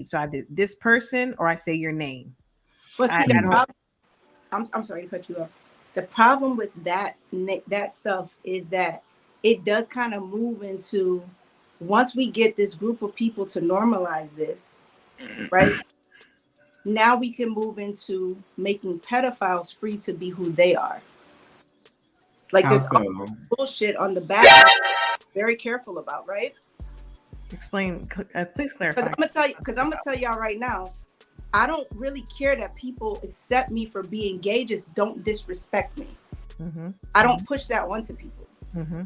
So I did this person or I say your name. But see, I don't. I'm sorry to cut you off. The problem with that stuff is that it does kind of move into, once we get this group of people to normalize this, right? Now we can move into making pedophiles free to be who they are. Like there's bullshit on the back. Very careful about, right? Explain, please clarify. Because I'm gonna tell y'all right now, I don't really care that people accept me for being gay. Just don't disrespect me. Mm-hmm. I don't push that onto people. Mm-hmm.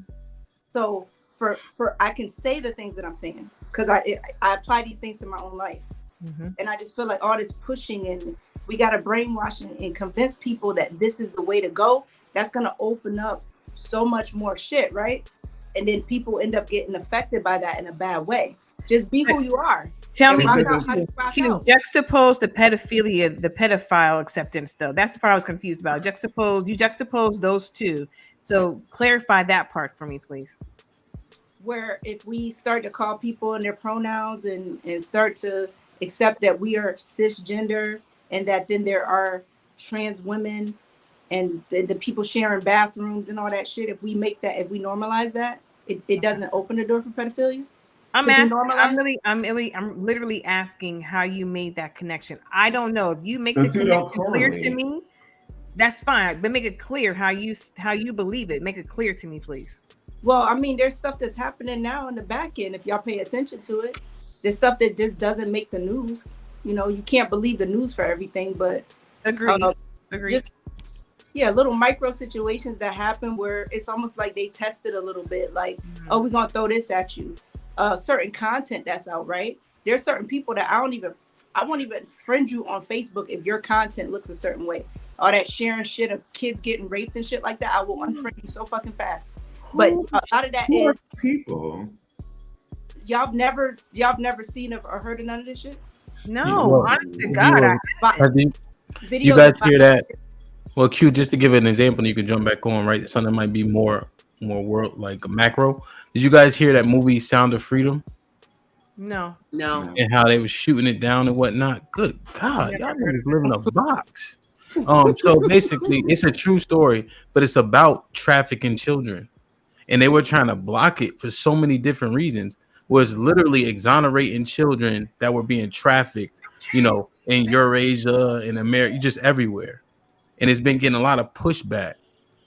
So for I can say the things that I'm saying because I apply these things to my own life. Mm-hmm. And I just feel like all this pushing and we got to brainwash and convince people that this is the way to go. That's going to open up so much more shit, right? And then people end up getting affected by that in a bad way. Just be who you are. Tell me, can you juxtapose the pedophilia, the pedophile acceptance, though? That's the part I was confused about. You juxtapose those two. So clarify that part for me, please. Where if we start to call people in their pronouns and start to accept that we are cisgender and that then there are trans women and the people sharing bathrooms and all that shit, if we normalize that, it doesn't open the door for pedophilia. I'm literally asking how you made that connection. I don't know if you make the connection clear to me. That's fine, but make it clear how you believe it. Make it clear to me, please. Well, I mean, there's stuff that's happening now in the back end. If y'all pay attention to it, there's stuff that just doesn't make the news. You know, you can't believe the news for everything, but agree. Just little micro situations that happen where it's almost like they tested a little bit. Like, oh, we're gonna throw this at you. Certain content that's out, right? There's certain people that I won't even friend you on Facebook if your content looks a certain way. All that sharing shit of kids getting raped and shit like that, I will unfriend you so fucking fast. But a lot of that is people. Y'all never seen or heard of none of this shit? No, honest to God. You guys hear that? Well, Q, just to give an example, you can jump back on, right? Something might be more world like macro. Did you guys hear that movie Sound of Freedom? No. And how they were shooting it down and whatnot. Good God, y'all niggas live in a box. So basically, it's a true story, but it's about trafficking children. And they were trying to block it for so many different reasons. Was literally exonerating children that were being trafficked, in Eurasia, in America, just everywhere. And it's been getting a lot of pushback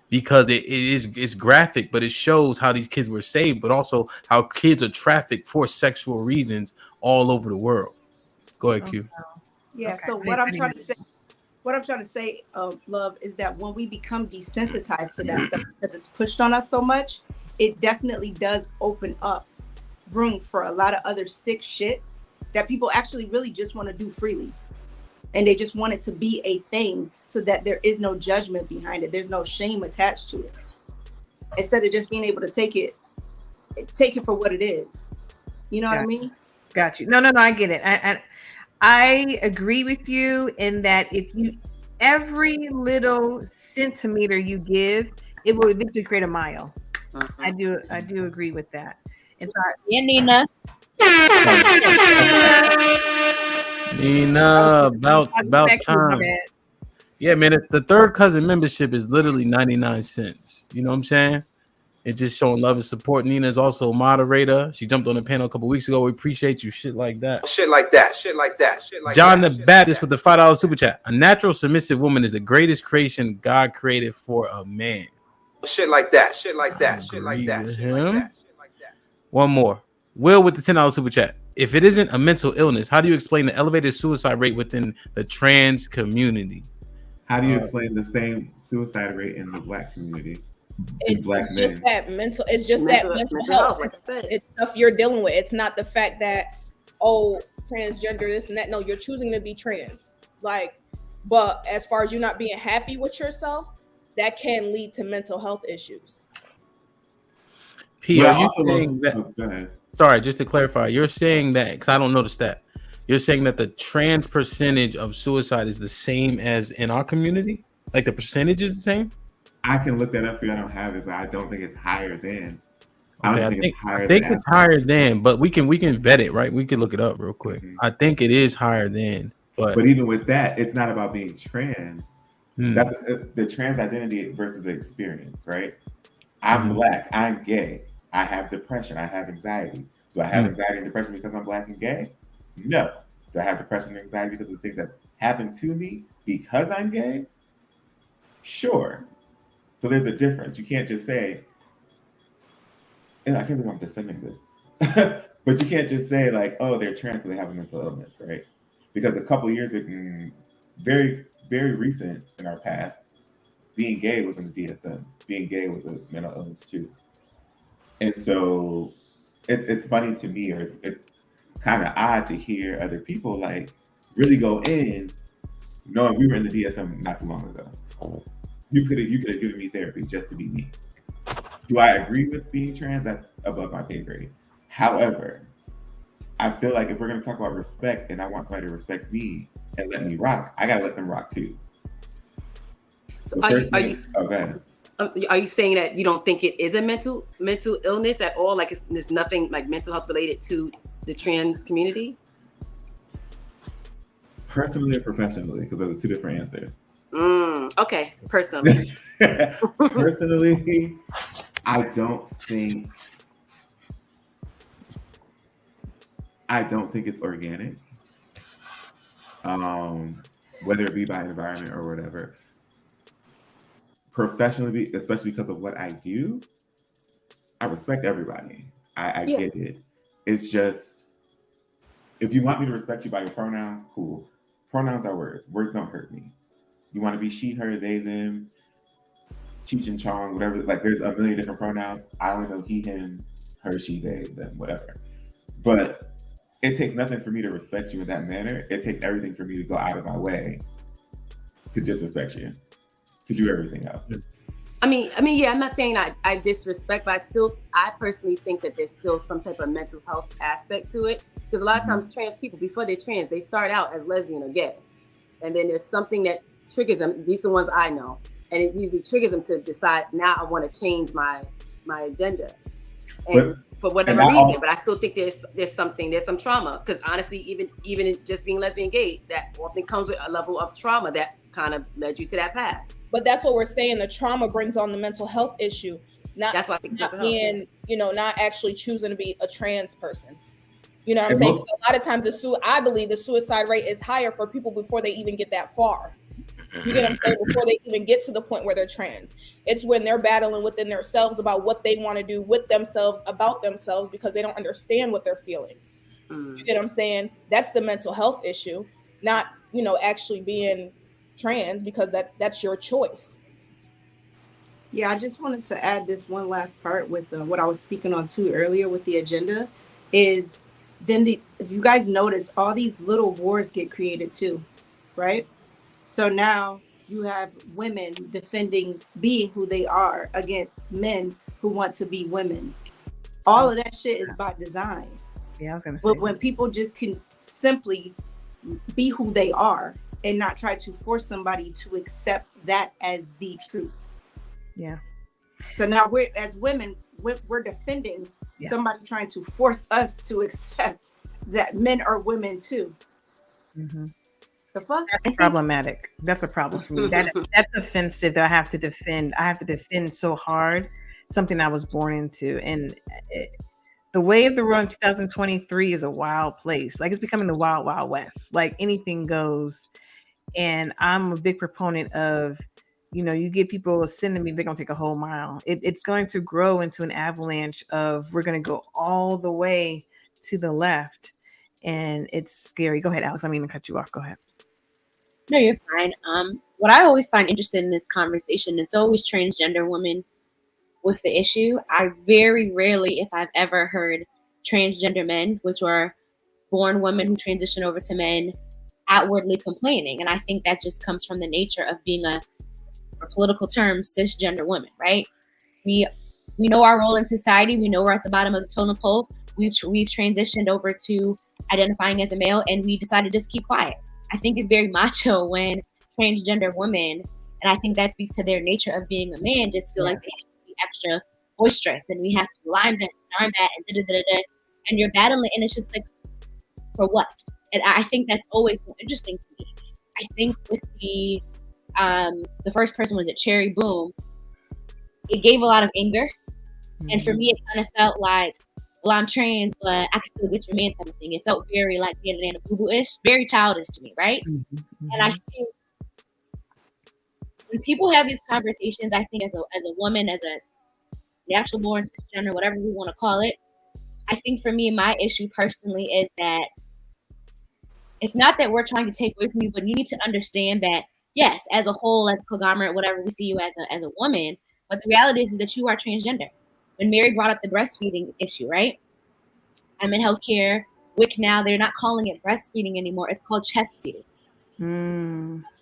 because it's graphic, but it shows how these kids were saved, but also how kids are trafficked for sexual reasons all over the world. Go ahead, Q. Yeah. Okay. So what I'm trying to say, love, is that when we become desensitized to that stuff because it's pushed on us so much, it definitely does open up room for a lot of other sick shit that people actually really just want to do freely. And they just want it to be a thing so that there is no judgment behind it. There's no shame attached to it. Instead of just being able to take it for what it is. You know what I mean? Got you. No, I get it. I agree with you in that every little centimeter you give, it will eventually create a mile. I do agree with that. And so Nina, about time. Yeah, man. The third cousin membership is literally 99 cents. You know what I'm saying? It's just showing love and support. Nina is also a moderator. She jumped on the panel a couple weeks ago. We appreciate you. Shit like that. John the Baptist with the $5 super chat. A natural submissive woman is the greatest creation God created for a man. Shit like that. One more. Will with the $10 super chat. If it isn't a mental illness, how do you explain the elevated suicide rate within the trans community? How do you explain the same suicide rate in the Black community? It's just that mental health. It's stuff you're dealing with. It's not the fact that, transgender, this and that. No, you're choosing to be trans. But as far as you not being happy with yourself, that can lead to mental health issues. P, are you saying that? Sorry, just to clarify, you're saying that, because I don't know the stat. You're saying that the trans percentage of suicide is the same as in our community? Like the percentage is the same? I can look that up for you. I don't have it, but I don't think it's higher than. I think it's higher than, but we can vet it, right? We can look it up real quick. Mm-hmm. I think it is higher than, but even with that, it's not about being trans. That's the trans identity versus the experience, right? I'm Black, I'm gay, I have depression, I have anxiety. Do I have anxiety and depression because I'm Black and gay? No. Do I have depression and anxiety because of things that happen to me because I'm gay? Sure. So there's a difference. You can't just say, and I can't believe I'm defending this, but you can't just say like, oh, they're trans, so they have a mental illness, right? Because a couple years ago, very, very recent in our past, being gay was in the DSM. Being gay was a mental illness too. And so it's funny to me, or it's kind of odd to hear other people like really go in knowing we were in the DSM not too long ago. You could have given me therapy just to be me. Do I agree with being trans? That's above my pay grade. However, I feel like if we're going to talk about respect and I want somebody to respect me and let me rock, I got to let them rock too. So are you saying that you don't think it is a mental illness at all? Like there's nothing like mental health related to the trans community? Personally or professionally? Because those are two different answers. Okay, personally. Personally, I don't think it's organic. Whether it be by environment or whatever. Professionally, especially because of what I do, I respect everybody. I get it. It's just, if you want me to respect you by your pronouns, cool. Pronouns are words. Words don't hurt me. You want to be she, her, they, them, Cheech and Chong, whatever. Like there's a million different pronouns. I only know he, him, her, she, they, them, whatever. But it takes nothing for me to respect you in that manner. It takes everything for me to go out of my way to disrespect you, to do everything else. I mean, yeah, I'm not saying I disrespect, but I personally think that there's still some type of mental health aspect to it. Because a lot of times trans people, before they're trans, they start out as lesbian or gay. And then there's something that triggers them. These are the ones I know. And it usually triggers them to decide, now I want to change my agenda. And for whatever reason, but I still think there's some trauma. Because honestly, even just being lesbian gay, that often comes with a level of trauma that kind of led you to that path. But that's what we're saying. The trauma brings on the mental health issue. That's why I think not being, not actually choosing to be a trans person. You know what I'm saying? So a lot of times I believe the suicide rate is higher for people before they even get that far. You get what I'm saying? Before they even get to the point where they're trans. It's when they're battling within themselves about what they want to do with themselves, about themselves, because they don't understand what they're feeling. You get what I'm saying? That's the mental health issue, not, actually being trans, because that's your choice. Yeah, I just wanted to add this one last part with what I was speaking on too earlier with the agenda is then if you guys notice, all these little wars get created too, right? So now you have women defending being who they are against men who want to be women. All of that shit is by design. Yeah, I was gonna say. But when people just can simply be who they are and not try to force somebody to accept that as the truth. Yeah. So now as women, we're defending somebody trying to force us to accept that men are women too. Mm-hmm. The fuck? That's problematic. That's a problem for me. That's offensive that I have to defend. I have to defend so hard something I was born into. And the way of the world in 2023 is a wild place. Like it's becoming the wild, wild west. Like anything goes. And I'm a big proponent of, you give people a sin to me, they're going to take a whole mile. It's going to grow into an avalanche of we're going to go all the way to the left. And it's scary. Go ahead, Alex. I mean to cut you off. Go ahead. No, you're fine. What I always find interesting in this conversation, it's always transgender women with the issue. I very rarely, if I've ever heard transgender men, which are born women who transition over to men, outwardly complaining. And I think that just comes from the nature of being for political terms, cisgender women, right? We know our role in society. We know we're at the bottom of the totem pole. We've transitioned over to identifying as a male, and we decided to just keep quiet. I think it's very macho when transgender women, and I think that speaks to their nature of being a man, just feel like they have to be extra boisterous and we have to align this and arm that and da-da-da-da-da, and you're battling, and it's just like, for what? And I think that's always so interesting to me. I think with the first person was Cherry Boom, it gave a lot of anger. And for me, it kind of felt like, well, I'm trans, but I can still get your man type of thing. It felt very like the Indiana Boo-Boo-ish, very childish to me, right? And I think when people have these conversations, I think as a woman, as a natural born cisgender, whatever we want to call it, I think for me, my issue personally is that it's not that we're trying to take away from you, but you need to understand that, yes, as a whole, as a conglomerate, whatever, we see you as a woman, but the reality is that you are transgender. When Mary brought up the breastfeeding issue, right? I'm in healthcare. WIC now, they're not calling it breastfeeding anymore. It's called chest feeding.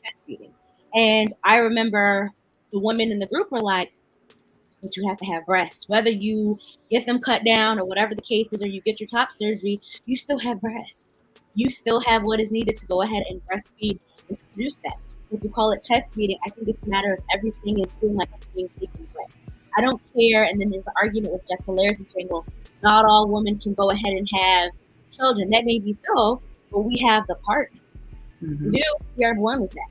Chest feeding. And I remember the women in the group were like, but you have to have breasts. Whether you get them cut down or whatever the case is, or you get your top surgery, you still have breasts. You still have what is needed to go ahead and breastfeed and produce that. If you call it chest feeding, I think it's a matter of everything is feeling like it's being taken away. I don't care. And then there's the argument with Jessica Laris saying, well, not all women can go ahead and have children. That may be so, but we have the parts. We are born with that.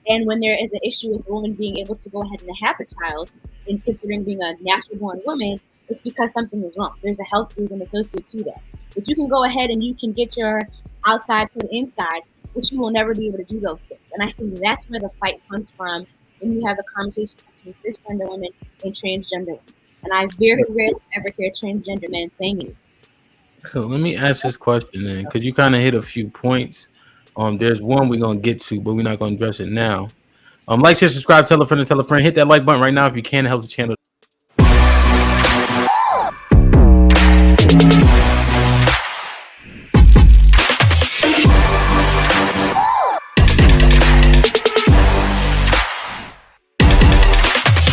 And when there is an issue with a woman being able to go ahead and have a child, and considering being a natural born woman, it's because something is wrong. There's a health reason associated to that. But you can go ahead and you can get your outside to the inside, but you will never be able to do those things. And I think that's where the fight comes from when you have the conversation between cisgender women and transgender women. And I very rarely ever hear transgender men saying anything. So let me ask this question then, because you kind of hit a few points. There's one we're gonna get to, but we're not gonna address it now. Like, share, subscribe, tell a friend, hit that like button right now if you can. It helps the channel.